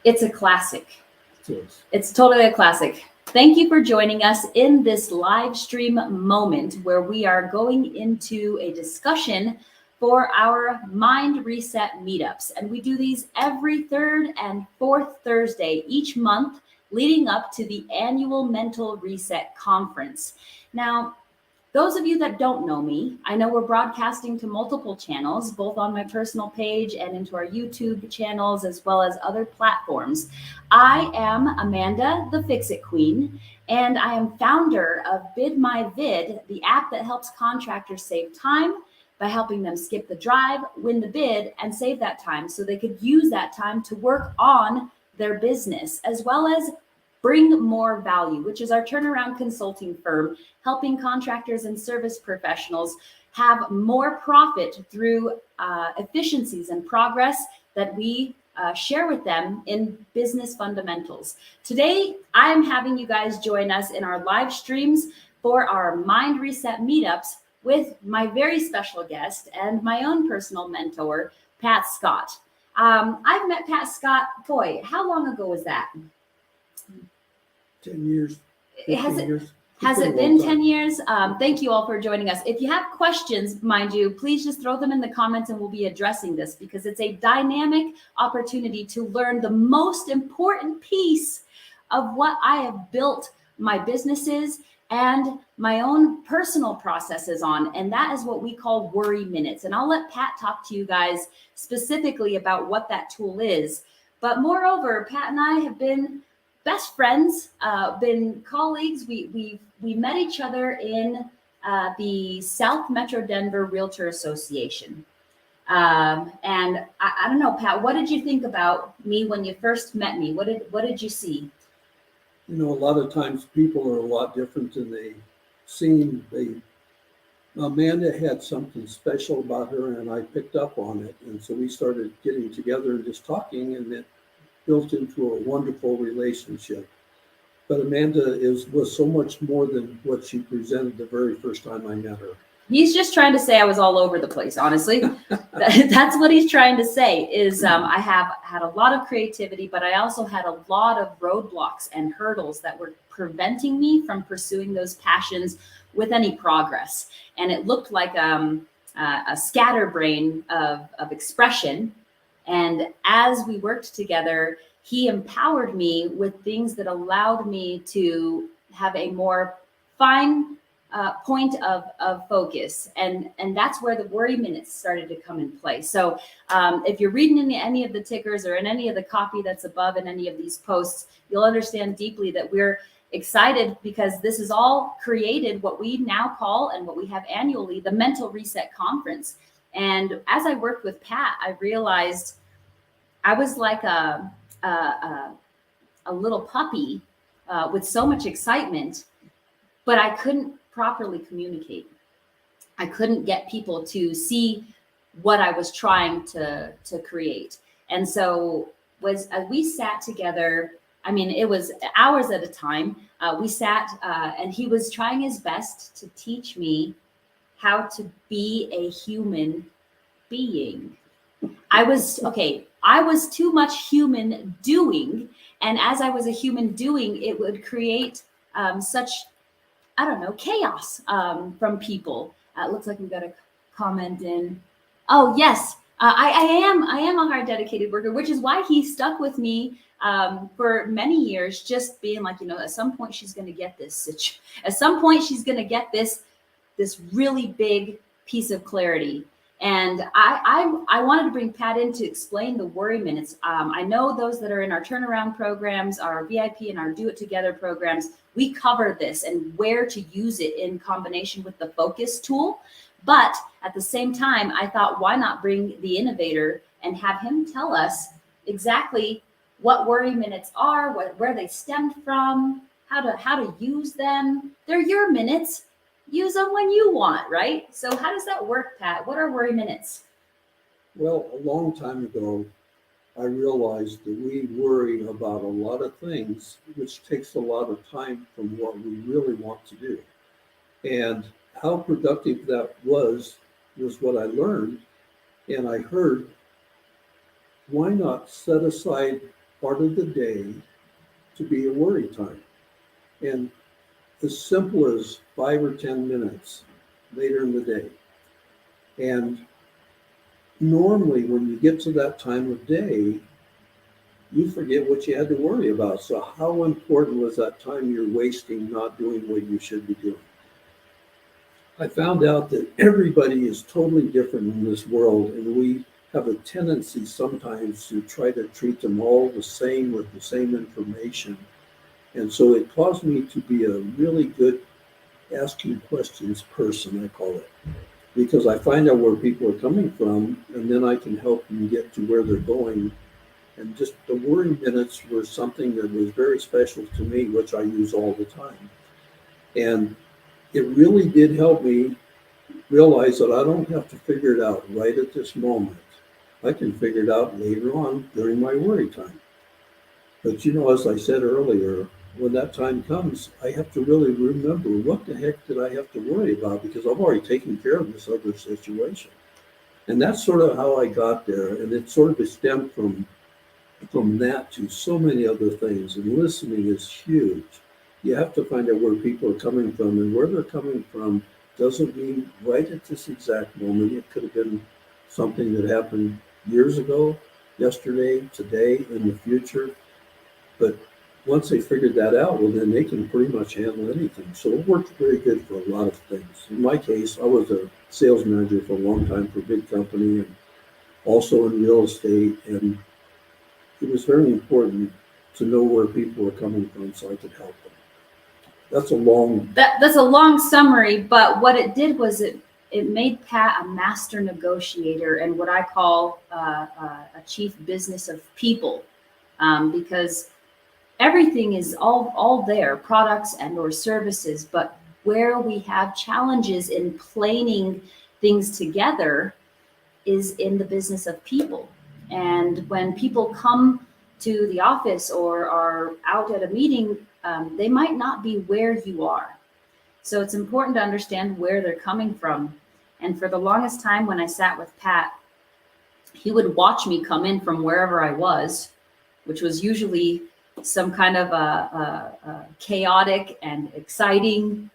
It's a classic. It is. It's totally a classic. Thank you for joining us in this live stream moment where we are going into a discussion for our Mind Reset Meetups. And we do these every third and fourth Thursday each month leading up to the annual Mental Reset Conference. Now, those of you that don't know me, I know we're broadcasting to multiple channels, both on my personal page and into our YouTube channels, as well as other platforms. I am Amanda, the Fix-It Queen, and I am founder of Bid My Vid, the app that helps contractors save time by helping them skip the drive, win the bid, and save that time so they could use that time to work on their business, as well as Bring More Value, which is our turnaround consulting firm, helping contractors and service professionals have more profit through efficiencies and progress that we share with them in business fundamentals. Today, I am having you guys join us in our live streams for our Mind Reset Meetups with my very special guest and my own personal mentor, Pat Scott. I've met Pat Scott, boy, how long ago was that? 10 years. Has it been 10 years? Thank you all for joining us. If you have questions, mind you, please just throw them in the comments and we'll be addressing this because it's a dynamic opportunity to learn the most important piece of what I have built my businesses and my own personal processes on. And that is what we call worry minutes. And I'll let Pat talk to you guys specifically about what that tool is. But moreover, Pat and I have been best friends, been colleagues. We met each other in the South Metro Denver Realtor Association. And I don't know, Pat, what did you think about me when you first met me? What did you see? You know, a lot of times people are a lot different than they seem. Amanda had something special about her and I picked up on it. And so we started getting together and just talking, and it built into a wonderful relationship. But Amanda was so much more than what she presented the very first time I met her. He's just trying to say I was all over the place, honestly. That's what he's trying to say is I have had a lot of creativity, but I also had a lot of roadblocks and hurdles that were preventing me from pursuing those passions with any progress. And it looked like a scatterbrain of expression. And as we worked together, he empowered me with things that allowed me to have a more fine point of focus. And that's where the worry minutes started to come in play. So if you're reading in any of the tickers or in any of the copy that's above in any of these posts, you'll understand deeply that we're excited because this is all created what we now call and what we have annually, the Mental Reset Conference. And as I worked with Pat, I realized I was like a little puppy with so much excitement, but I couldn't properly communicate. I couldn't get people to see what I was trying to create. And so as we sat together, I mean, it was hours at a time. We sat and he was trying his best to teach me how to be a human being. I was too much human doing. And as I was a human doing, it would create such, I don't know, chaos from people. It looks like we've got a comment in. Oh, yes, I am a hard dedicated worker, which is why he stuck with me for many years, just being like, you know, at some point she's going to get this. At some point she's going to get this really big piece of clarity. And I wanted to bring Pat in to explain the worry minutes. I know those that are in our turnaround programs, our VIP and our Do It Together programs, we cover this and where to use it in combination with the focus tool. But at the same time, I thought, why not bring the innovator and have him tell us exactly what worry minutes are, where they stemmed from, how to use them. They're your minutes. Use them when you want, right? So how does that work, Pat? What are worry minutes? Well, a long time ago, I realized that we worry about a lot of things, which takes a lot of time from what we really want to do. And how productive that was what I learned. And I heard, why not set aside part of the day to be a worry time. And as simple as 5 or 10 minutes later in the day. And normally when you get to that time of day, you forget what you had to worry about. So how important was that time you're wasting not doing what you should be doing? I found out that everybody is totally different in this world, and we have a tendency sometimes to try to treat them all the same with the same information. And so it caused me to be a really good asking questions person, I call it, because I find out where people are coming from, and then I can help them get to where they're going. And just the worry minutes were something that was very special to me, which I use all the time. And it really did help me realize that I don't have to figure it out right at this moment. I can figure it out later on during my worry time. But as I said earlier, when that time comes, I have to really remember what the heck did I have to worry about, because I've already taken care of this other situation. And that's sort of how I got there. And it sort of stemmed from that to so many other things. And listening is huge. You have to find out where people are coming from, and where they're coming from doesn't mean right at this exact moment. It could have been something that happened years ago, yesterday, today, in the future. But once they figured that out, well, then they can pretty much handle anything. So it worked very good for a lot of things. In my case, I was a sales manager for a long time for a big company, and also in real estate. And it was very important to know where people were coming from so I could help them. That's a long summary, but what it did was it made Pat a master negotiator and what I call a chief business of people, because everything is all there, products and or services, but where we have challenges in planing things together is in the business of people. And when people come to the office or are out at a meeting, they might not be where you are. So it's important to understand where they're coming from. And for the longest time when I sat with Pat, he would watch me come in from wherever I was, which was usually some kind of a chaotic and exciting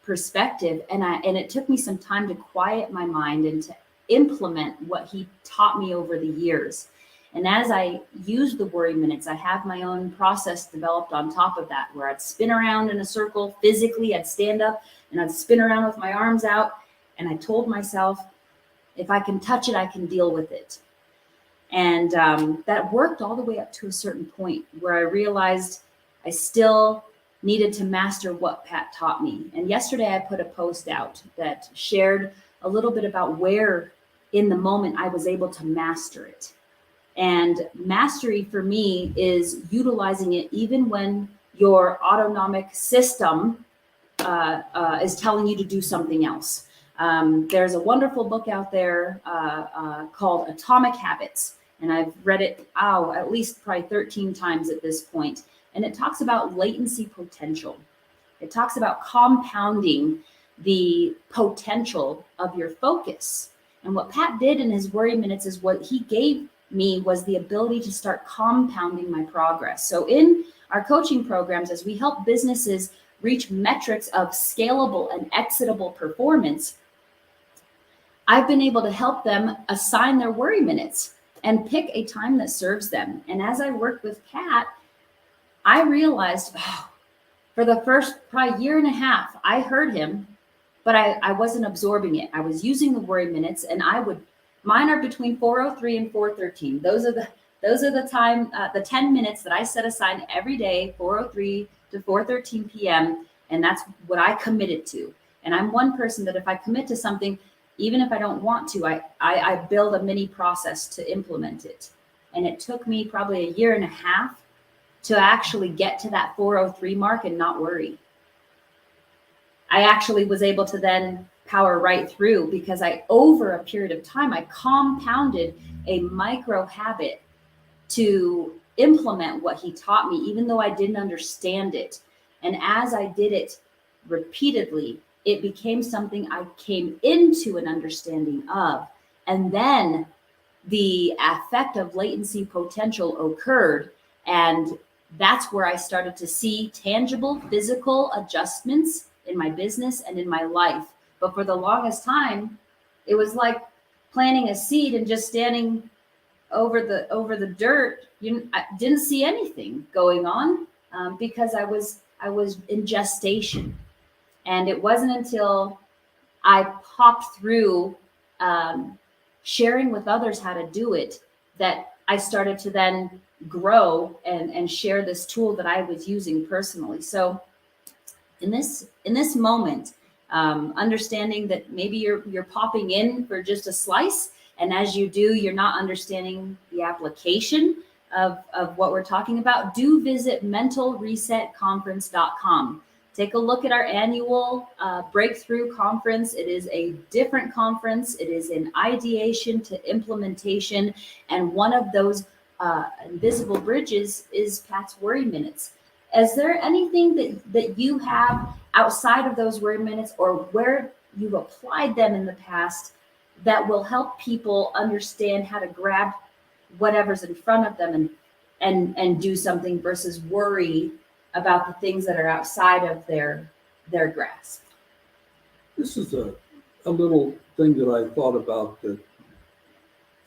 perspective. And it took me some time to quiet my mind and to implement what he taught me over the years. And as I used the worry minutes, I have my own process developed on top of that, where I'd spin around in a circle physically, I'd stand up and I'd spin around with my arms out. And I told myself, if I can touch it, I can deal with it. And that worked all the way up to a certain point where I realized I still needed to master what Pat taught me. And yesterday I put a post out that shared a little bit about where in the moment I was able to master it. And mastery for me is utilizing it even when your autonomic system is telling you to do something else. There's a wonderful book out there called Atomic Habits, and I've read it at least probably 13 times at this point. And it talks about latency potential. It talks about compounding the potential of your focus. And what Pat did in his worry minutes is what he gave me was the ability to start compounding my progress. So in our coaching programs, as we help businesses reach metrics of scalable and exitable performance, I've been able to help them assign their worry minutes and pick a time that serves them. And as I worked with Pat, I realized for the first probably year and a half, I heard him, but I wasn't absorbing it. I was using the worry minutes, and mine are between 4:03 and 4:13. Those are the time, the 10 minutes that I set aside every day, 4:03 to 4:13 p.m. And that's what I committed to. And I'm one person that if I commit to something, even if I don't want to, I build a mini process to implement it. And it took me probably a year and a half to actually get to that 4:03 mark and not worry. I actually was able to then power right through because over a period of time, I compounded a micro habit to implement what he taught me, even though I didn't understand it. And as I did it repeatedly, it became something I came into an understanding of. And then the effect of latency potential occurred. And that's where I started to see tangible physical adjustments in my business and in my life. But for the longest time, it was like planting a seed and just standing over the dirt. I didn't see anything going on because I was in gestation. And it wasn't until I popped through sharing with others how to do it that I started to then grow and share this tool that I was using personally. So in this moment, understanding that maybe you're popping in for just a slice, and as you do, you're not understanding the application of what we're talking about, do visit mentalresetconference.com. Take a look at our annual breakthrough conference. It is a different conference. It is an ideation to implementation. And one of those invisible bridges is Pat's Worry Minutes. Is there anything that you have outside of those worry minutes, or where you've applied them in the past, that will help people understand how to grab whatever's in front of them and do something versus worry about the things that are outside of their grasp? This is a little thing that I thought about, that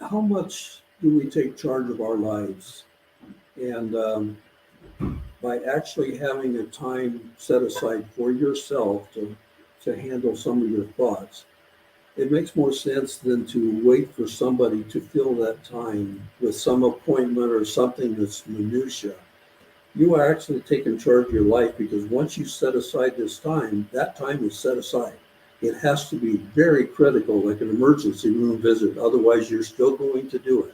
how much do we take charge of our lives? And by actually having a time set aside for yourself to handle some of your thoughts, it makes more sense than to wait for somebody to fill that time with some appointment or something that's minutia. You are actually taking charge of your life, because once you set aside this time, that time is set aside. It has to be very critical, like an emergency room visit. Otherwise, you're still going to do it.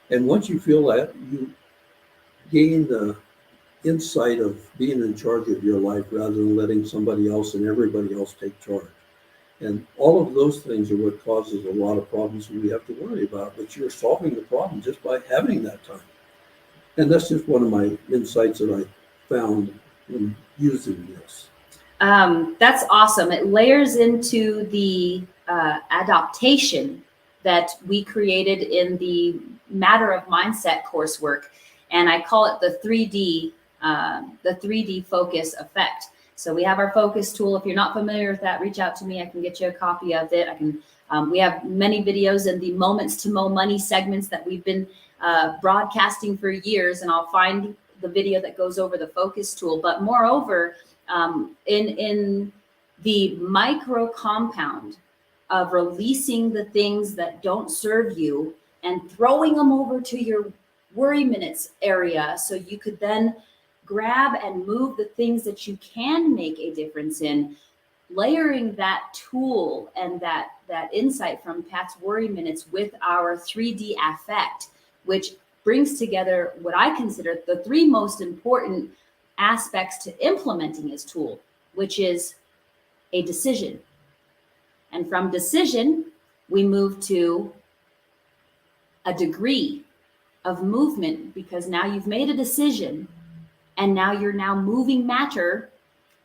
And once you feel that, you gain the insight of being in charge of your life rather than letting somebody else and everybody else take charge. And all of those things are what causes a lot of problems that we have to worry about. But you're solving the problem just by having that time. And that's just one of my insights that I found in using this. That's awesome. It layers into the adaptation that we created in the Matter of Mindset coursework. And I call it the 3D focus effect. So we have our focus tool. If you're not familiar with that, reach out to me. I can get you a copy of it. We have many videos in the Moments to Mo Money segments that we've been broadcasting for years, and I'll find the video that goes over the focus tool. But moreover, in the micro compound of releasing the things that don't serve you and throwing them over to your worry minutes area, so you could then grab and move the things that you can make a difference in, layering that tool and that insight from Pat's Worry Minutes with our 3D effect, which brings together what I consider the three most important aspects to implementing his tool, which is a decision. And from decision, we move to a degree of movement, because now you've made a decision and now you're moving matter.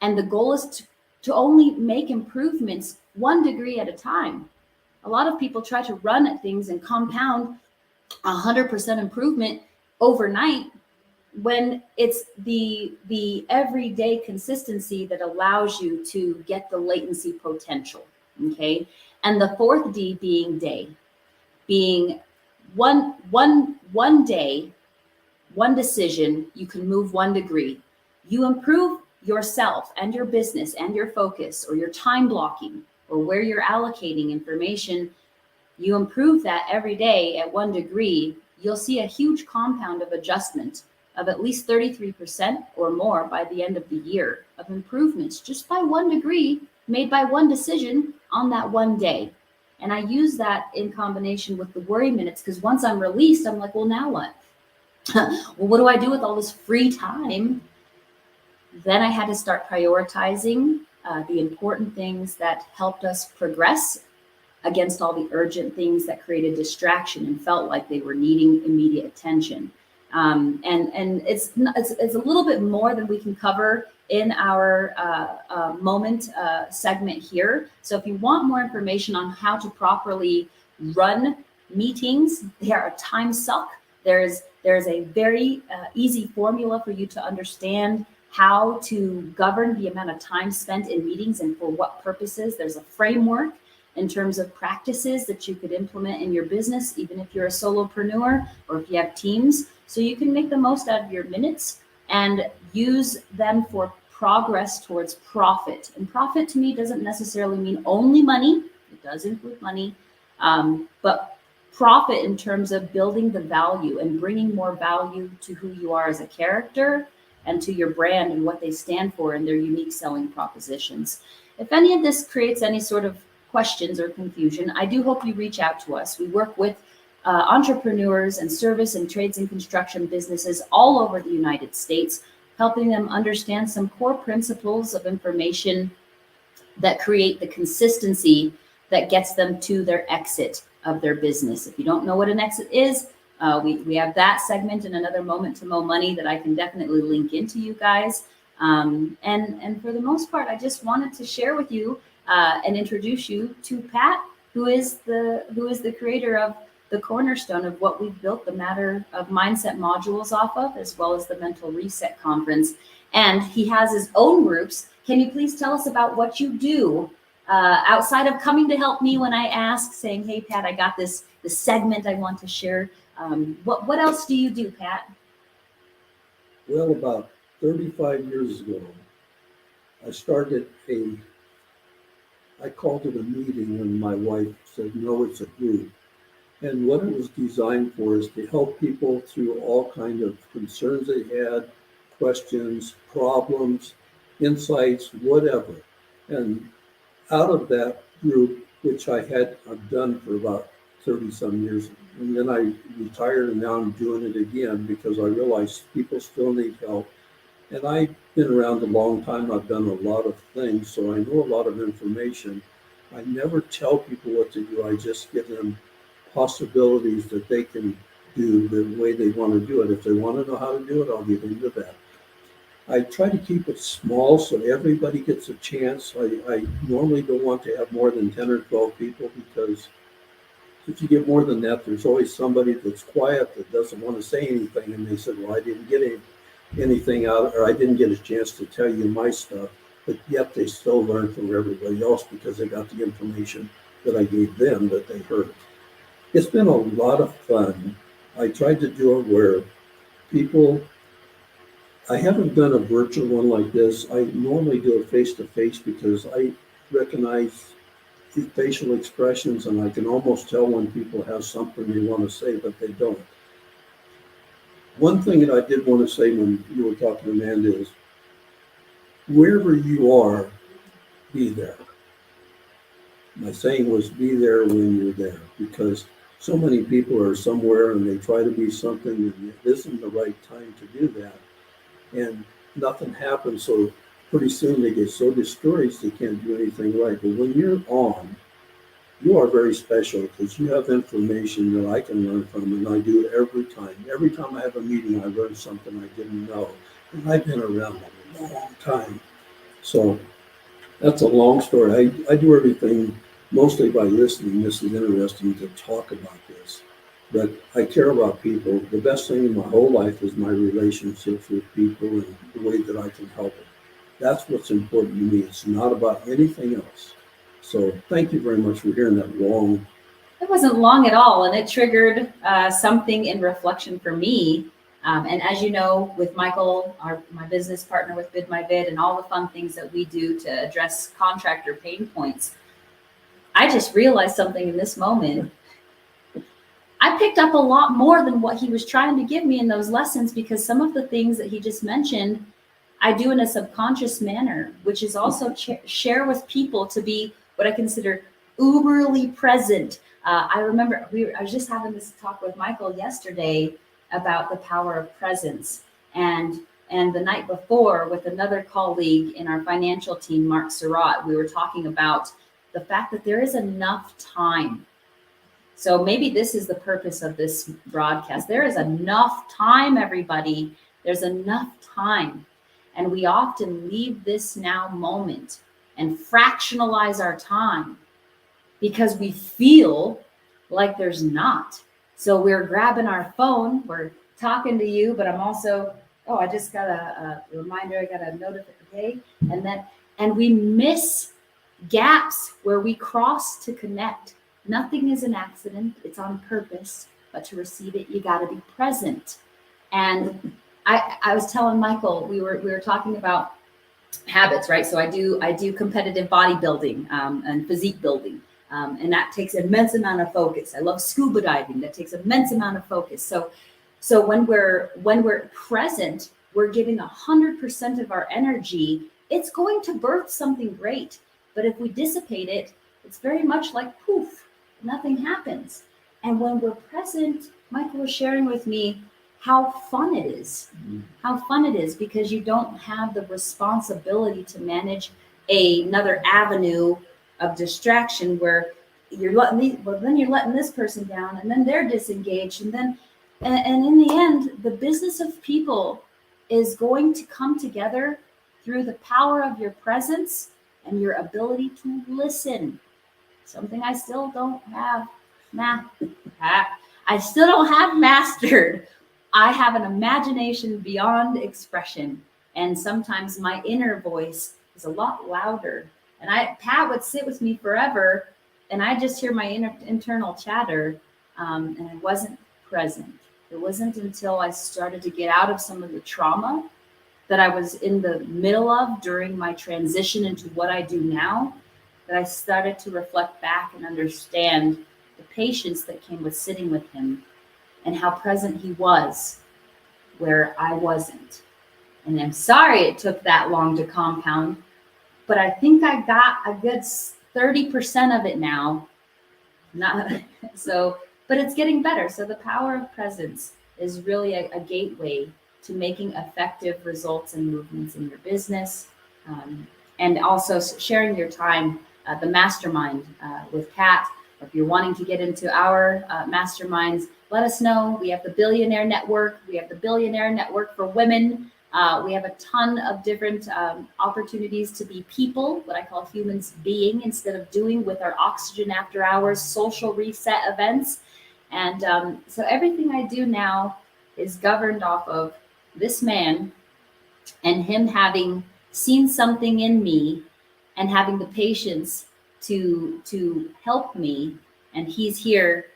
And the goal is to only make improvements 1 degree at a time. A lot of people try to run at things and compound 100% improvement overnight, when it's the everyday consistency that allows you to get the latency potential. Okay. And the fourth D being day, being one day, one decision, you can move 1 degree. You improve yourself and your business and your focus, or your time blocking, or where you're allocating information. You improve that every day at 1 degree, you'll see a huge compound of adjustment of at least 33% or more by the end of the year of improvements, just by 1 degree made by one decision on that one day. And I use that in combination with the worry minutes, because once I'm released, I'm like, well, now what? Well, what do I do with all this free time? Then I had to start prioritizing the important things that helped us progress against all the urgent things that created distraction and felt like they were needing immediate attention. And it's a little bit more than we can cover in our moment segment here. So if you want more information on how to properly run meetings, they are a time suck. There's a very easy formula for you to understand how to govern the amount of time spent in meetings and for what purposes. There's a framework in terms of practices that you could implement in your business, even if you're a solopreneur or if you have teams, so you can make the most out of your minutes and use them for progress towards profit. And profit to me doesn't necessarily mean only money. It does include money, but profit in terms of building the value and bringing more value to who you are as a character and to your brand and what they stand for and their unique selling propositions. If any of this creates any sort of questions or confusion, I do hope you reach out to us. We work with entrepreneurs and service and trades and construction businesses all over the United States, helping them understand some core principles of information that create the consistency that gets them to their exit of their business. If you don't know what an exit is, we have that segment in another Moment to Mo Money that I can definitely link into you guys. And for the most part, I just wanted to share with you and introduce you to Pat, who is the creator of the cornerstone of what we've built the Matter of Mindset modules off of, as well as the Mental Reset Conference. And he has his own groups. Can you please tell us about what you do outside of coming to help me when I ask, saying, hey, Pat, I got this segment I want to share. What else do you do, Pat? Well, about 35 years ago, I started I called it a meeting when my wife said, no, it's a group. And what it was designed for is to help people through all kinds of concerns they had, questions, problems, insights, whatever. And out of that group, which I've done for about 30 some years, and then I retired and now I'm doing it again because I realized people still need help. And I've been around a long time. I've done a lot of things, so I know a lot of information. I never tell people what to do. I just give them possibilities that they can do the way they want to do it. If they want to know how to do it, I'll get into that. I try to keep it small so everybody gets a chance. I normally don't want to have more than 10 or 12 people because if you get more than that, there's always somebody that's quiet that doesn't want to say anything. And they said, well, I didn't get anything out, or I didn't get a chance to tell you my stuff. But yet they still learn from everybody else because they got the information that I gave them that they heard. It's been a lot of fun. I tried to do it where I haven't done a virtual one like this. I normally do it face-to-face because I recognize the facial expressions and I can almost tell when people have something they want to say, but they don't. One thing that I did want to say when you were talking to Amanda is, wherever you are, be there. My saying was, be there when you're there, because so many people are somewhere and they try to be something and it isn't the right time to do that. And nothing happens, so pretty soon they get so discouraged they can't do anything right. But when you're on, you are very special because you have information that I can learn from, and I do it every time. Every time I have a meeting, I learn something I didn't know. And I've been around a long time. So that's a long story. I do everything mostly by listening. This is interesting to talk about this. But I care about people. The best thing in my whole life is my relationships with people and the way that I can help them. That's what's important to me. It's not about anything else. So thank you very much for hearing that long. It wasn't long at all, and it triggered something in reflection for me. And as you know, with Michael, my business partner with Bid My Bid, and all the fun things that we do to address contractor pain points, I just realized something in this moment. I picked up a lot more than what he was trying to give me in those lessons, because some of the things that he just mentioned, I do in a subconscious manner, which is also share with people to be what I consider uberly present. I remember I was just having this talk with Michael yesterday about the power of presence. And the night before with another colleague in our financial team, Mark Surratt, we were talking about the fact that there is enough time. So maybe this is the purpose of this broadcast. There is enough time, everybody. There's enough time. And we often leave this now moment and fractionalize our time because we feel like there's not. So we're grabbing our phone, we're talking to you, but I'm also, oh, I just got a reminder, I got a notification, and we miss gaps where we cross to connect. Nothing is an accident, it's on purpose, but to receive it, you got to be present. And I was telling Michael, we were talking about habits, right? So I do competitive bodybuilding and physique building, and that takes immense amount of focus. I love scuba diving. That takes immense amount of focus. So when we're present, we're giving 100% of our energy. It's going to birth something great. But if we dissipate it, it's very much like poof, nothing happens. And when we're present, Michael was sharing with me how fun it is. How fun it is, because you don't have the responsibility to manage another avenue of distraction where you're then you're letting this person down, and then they're disengaged, and in the end, the business of people is going to come together through the power of your presence and your ability to listen. Something I still don't have I still don't have mastered. I have an imagination beyond expression, and sometimes my inner voice is a lot louder. And Pat would sit with me forever, and I just hear my internal chatter, and I wasn't present. It wasn't until I started to get out of some of the trauma that I was in the middle of during my transition into what I do now, that I started to reflect back and understand the patience that came with sitting with him and how present he was where I wasn't. And I'm sorry it took that long to compound, but I think I got a good 30% of it now. But it's getting better. So the power of presence is really a gateway to making effective results and movements in your business, and also sharing your time. The mastermind with Kat, or if you're wanting to get into our masterminds, let us know. We have the Billionaire Network. We have the Billionaire Network for women. We have a ton of different opportunities to be people, what I call humans being instead of doing, with our Oxygen After Hours social reset events. And so everything I do now is governed off of this man and him having seen something in me and having the patience to help me. And he's here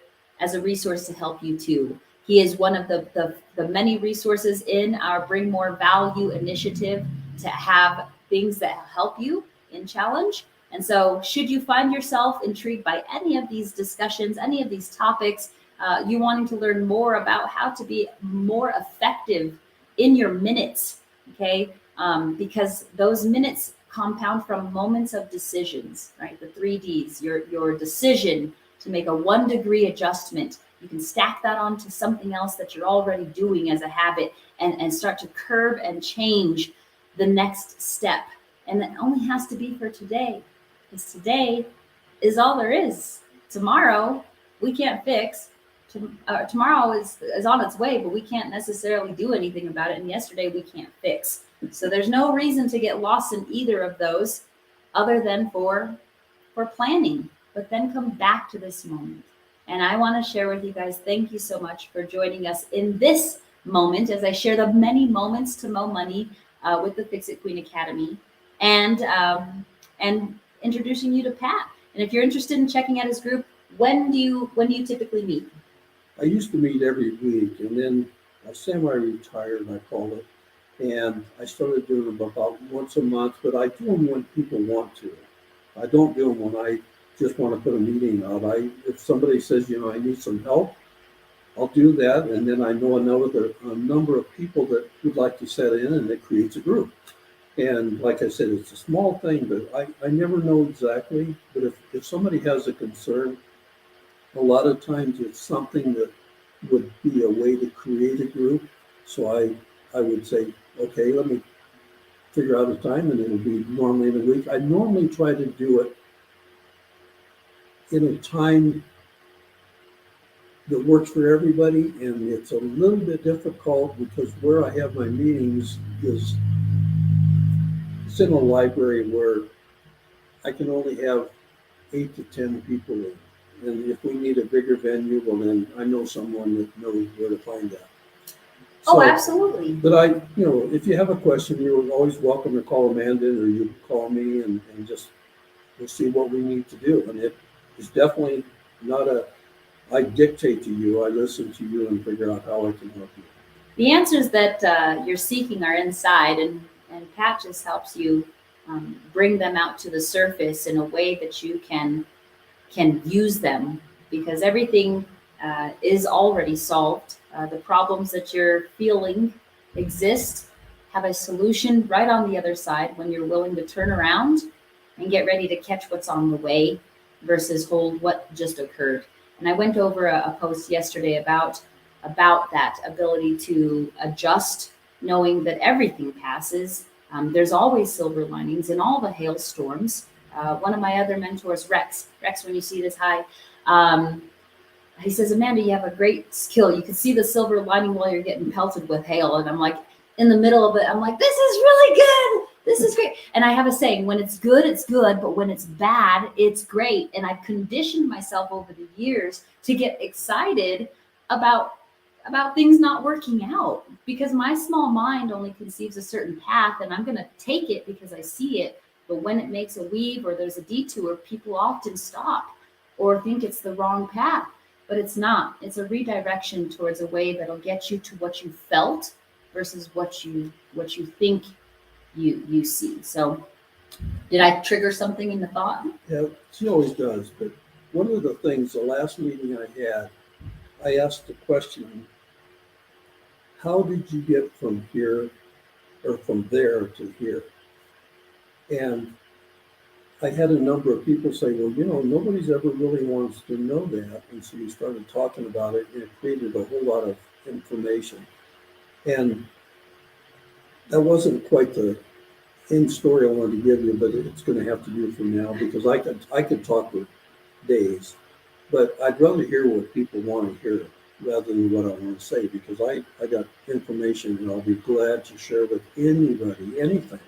as a resource to help you too. He is one of the many resources in our Bring More Value initiative to have things that help you in challenge. And so should you find yourself intrigued by any of these discussions, any of these topics, you wanting to learn more about how to be more effective in your minutes, okay? Because those minutes compound from moments of decisions, right? The 3Ds, your decision to make a 1 degree adjustment. You can stack that onto something else that you're already doing as a habit and start to curb and change the next step. And it only has to be for today, because today is all there is. Tomorrow, we can't fix. Tomorrow is on its way, but we can't necessarily do anything about it. And yesterday, we can't fix. So there's no reason to get lost in either of those other than for planning, but then come back to this moment. And I want to share with you guys, thank you so much for joining us in this moment as I share the many moments to mo money with the Fix It Queen Academy, and introducing you to Pat. And if you're interested in checking out his group, when do you typically meet? I used to meet every week, and then I semi-retired, I call it. And I started doing them about once a month, but I do them when people want to. I don't do them when I just want to put a meeting out. If somebody says, I need some help, I'll do that. And then I know a number of people that would like to set in, and it creates a group. And like I said, it's a small thing, but I never know exactly. But if somebody has a concern, a lot of times it's something that would be a way to create a group. So I would say, okay, let me figure out a time, and it'll be normally in a week. I normally try to do it in a time that works for everybody, and it's a little bit difficult because where I have my meetings it's in a library where I can only have 8 to 10 people in. And if we need a bigger venue, well, then I know someone that knows where to find that. Oh, So, absolutely. but if you have a question, you're always welcome to call Amanda or you can call me and just, we'll see what we need to do. And it is definitely not I dictate to you, I listen to you and figure out how I can help you. The answers that you're seeking are inside, and Pat just helps you bring them out to the surface in a way that you can use them, because everything is already solved. The problems that you're feeling exist, have a solution right on the other side when you're willing to turn around and get ready to catch what's on the way versus hold what just occurred. And I went over a post yesterday about that ability to adjust, knowing that everything passes. There's always silver linings in all the hailstorms. One of my other mentors, Rex, when you see this, hi. He says, Amanda, you have a great skill. You can see the silver lining while you're getting pelted with hail. And I'm like, in the middle of it, I'm like, this is really good. This is great. And I have a saying, when it's good, it's good. But when it's bad, it's great. And I've conditioned myself over the years to get excited about things not working out, because my small mind only conceives a certain path and I'm going to take it because I see it. But when it makes a weave or there's a detour, people often stop or think it's the wrong path, but it's not. It's a redirection towards a way that'll get you to what you felt versus what you think you see. So did I trigger something in the thought? Yeah, she always does. But one of the things, the last meeting I had, I asked the question, how did you get from here or from there to here? And I had a number of people say, well, nobody's ever really wants to know that. And so we started talking about it and it created a whole lot of information. And that wasn't quite the end story I wanted to give you, but it's going to have to do for now because I could talk for days, but I'd rather hear what people want to hear rather than what I want to say, because I got information and I'll be glad to share with anybody, anything,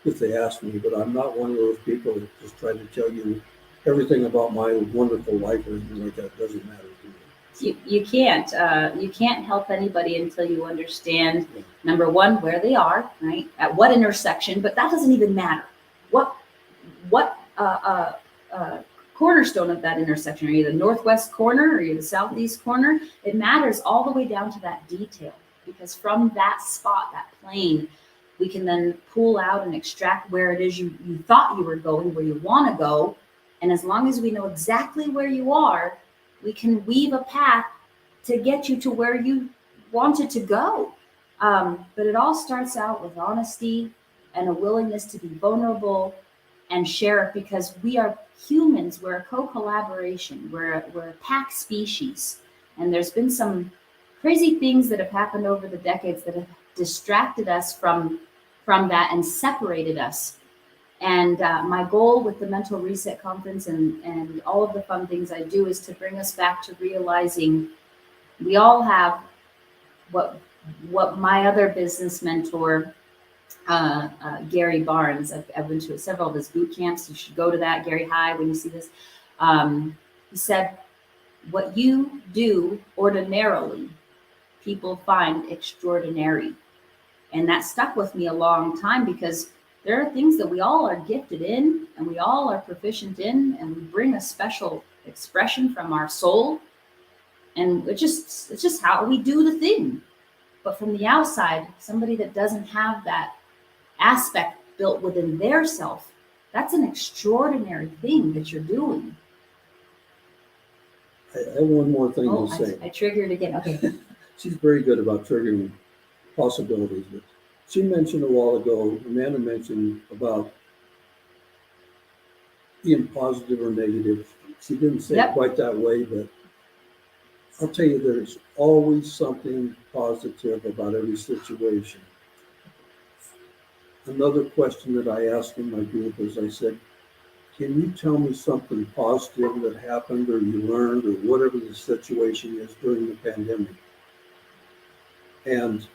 if they ask me, but I'm not one of those people that just try to tell you everything about my wonderful life or anything like that. It doesn't matter to me. You can't help anybody until you understand, number one, where they are, right? At what intersection, but that doesn't even matter. What cornerstone of that intersection? Are you the northwest corner? Are you the southeast corner? It matters all the way down to that detail, because from that spot, that plane, we can then pull out and extract where it is you thought you were going, where you want to go. And as long as we know exactly where you are, we can weave a path to get you to where you wanted to go. But it all starts out with honesty and a willingness to be vulnerable and share it, because we are humans. We're a co-collaboration. We're a pack species. And there's been some crazy things that have happened over the decades that have distracted us from that and separated us. And my goal with the Mental Reset Conference and all of the fun things I do is to bring us back to realizing we all have what my other business mentor, Gary Barnes, I've been to several of his boot camps. You should go to that. Gary, hi, when you see this. He said, what you do ordinarily, people find extraordinary. And that stuck with me a long time, because there are things that we all are gifted in and we all are proficient in, and we bring a special expression from our soul. And it's just how we do the thing. But from the outside, somebody that doesn't have that aspect built within their self, that's an extraordinary thing that you're doing. I have one more thing to say. I triggered again. Okay. She's very good about triggering possibilities. But she mentioned a while ago, Amanda mentioned about being positive or negative. She didn't say it quite that way, but I'll tell you, there's always something positive about every situation. Another question that I asked in my group is, I said, can you tell me something positive that happened or you learned or whatever the situation is during the pandemic? And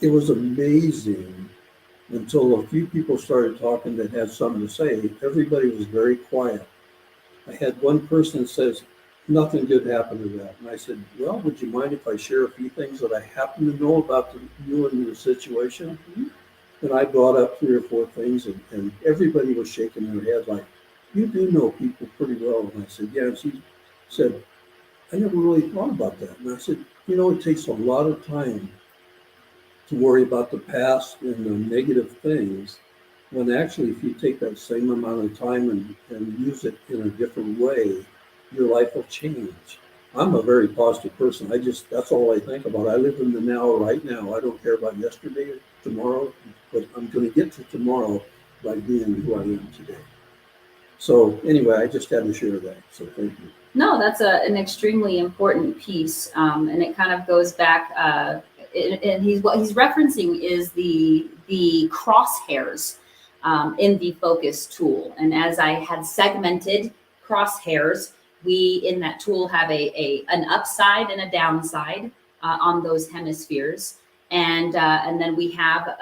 it was amazing until a few people started talking that had something to say. Everybody was very quiet. I had one person that says, nothing good happened to that. And I said, well, would you mind if I share a few things that I happen to know about you and your situation? And I brought up 3 or 4 things, and everybody was shaking their head like, you do know people pretty well. And I said, yeah. And she said, I never really thought about that. And I said, it takes a lot of time to worry about the past and the negative things, when actually if you take that same amount of time and use it in a different way, your life will change. I'm a very positive person. That's all I think about. I live in the now, right now. I don't care about yesterday or tomorrow, but I'm going to get to tomorrow by being who I am today. So anyway, I just had to share that. So thank you. No, that's an extremely important piece. And it kind of goes back, and what he's referencing is the crosshairs in the focus tool. And as I had segmented crosshairs, we in that tool have an upside and a downside on those hemispheres. And then we have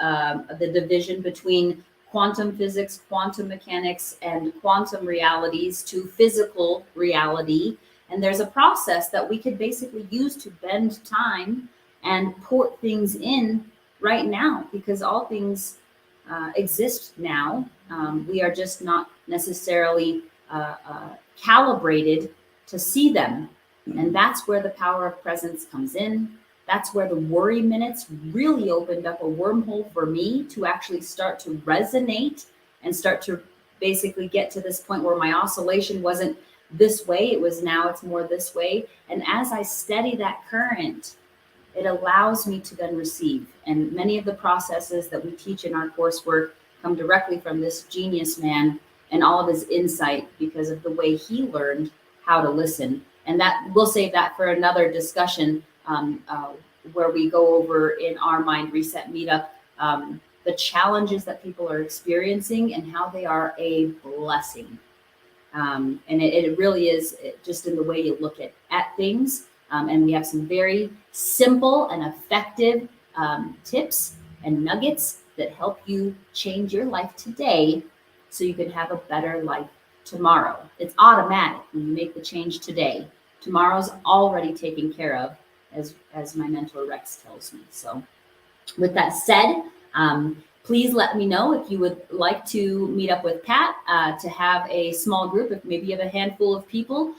the division between quantum physics, quantum mechanics, and quantum realities to physical reality. And there's a process that we could basically use to bend time and port things in right now, because all things exist now. We are just not necessarily calibrated to see them. And that's where the power of presence comes in. That's where the worry minutes really opened up a wormhole for me to actually start to resonate and start to basically get to this point where my oscillation wasn't this way. It's more this way. And as I steady that current, it allows me to then receive. And many of the processes that we teach in our coursework come directly from this genius man and all of his insight, because of the way he learned how to listen. And that we'll save that for another discussion, where we go over in our Mind Reset Meetup the challenges that people are experiencing and how they are a blessing. And it really is just in the way you look at things. And we have some very simple and effective tips and nuggets that help you change your life today so you can have a better life tomorrow. It's automatic when you make the change today. Tomorrow's already taken care of, as my mentor Rex tells me. So with that said, please let me know if you would like to meet up with Pat to have a small group, if maybe you have a handful of people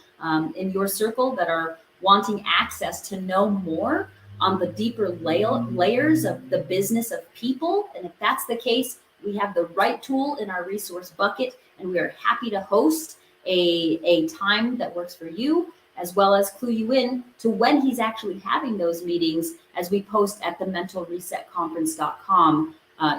in your circle that are wanting access to know more on the deeper layers of the business of people. And if that's the case, we have the right tool in our resource bucket, and we are happy to host a time that works for you, as well as clue you in to when he's actually having those meetings, as we post at the mentalresetconference.com.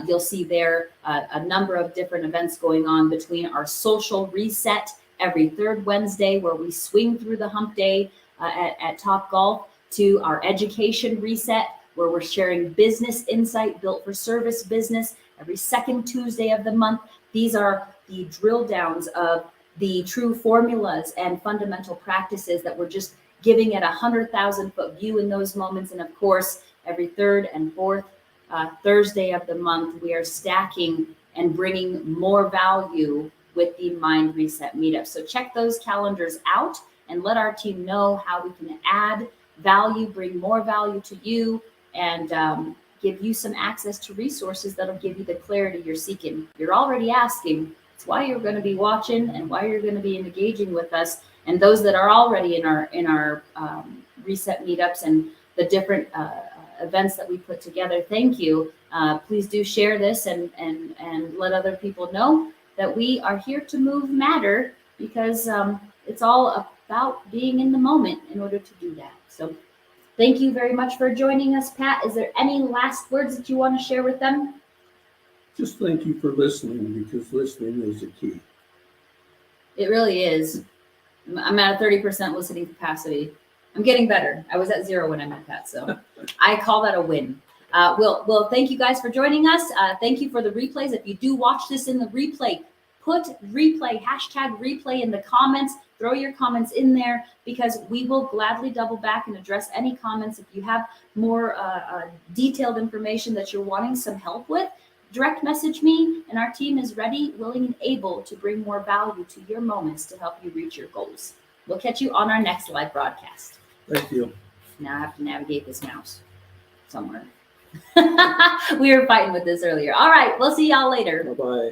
You'll see there a number of different events going on, between our social reset every third Wednesday, where we swing through the hump day at Top Golf, to our education reset, where we're sharing business insight built for service business every second Tuesday of the month. These are the drill downs of the true formulas and fundamental practices that we're just giving at 100,000-foot view in those moments. And of course, every third and fourth Thursday of the month, we are stacking and bringing more value with the Mind Reset Meetup. So check those calendars out and let our team know how we can add value, bring more value to you, and give you some access to resources that'll give you the clarity you're seeking. You're already asking. It's why you're going to be watching and why you're going to be engaging with us. And those that are already in our reset meetups and the different events that we put together, thank you. Please do share this and let other people know that we are here to move matter, because it's all about being in the moment in order to do that. So thank you very much for joining us, Pat. Is there any last words that you want to share with them? Just thank you for listening, because listening is the key. It really is. I'm at a 30% listening capacity. I'm getting better. I was at 0 when I met Pat, so I call that a win. Well, thank you guys for joining us. Thank you for the replays. If you do watch this in the replay, put replay, #replay in the comments. Throw your comments in there, because we will gladly double back and address any comments. If you have more detailed information that you're wanting some help with, direct message me, and our team is ready, willing, and able to bring more value to your moments to help you reach your goals. We'll catch you on our next live broadcast. Thank you. Now I have to navigate this mouse somewhere. We were fighting with this earlier. All right, we'll see y'all later. Bye-bye.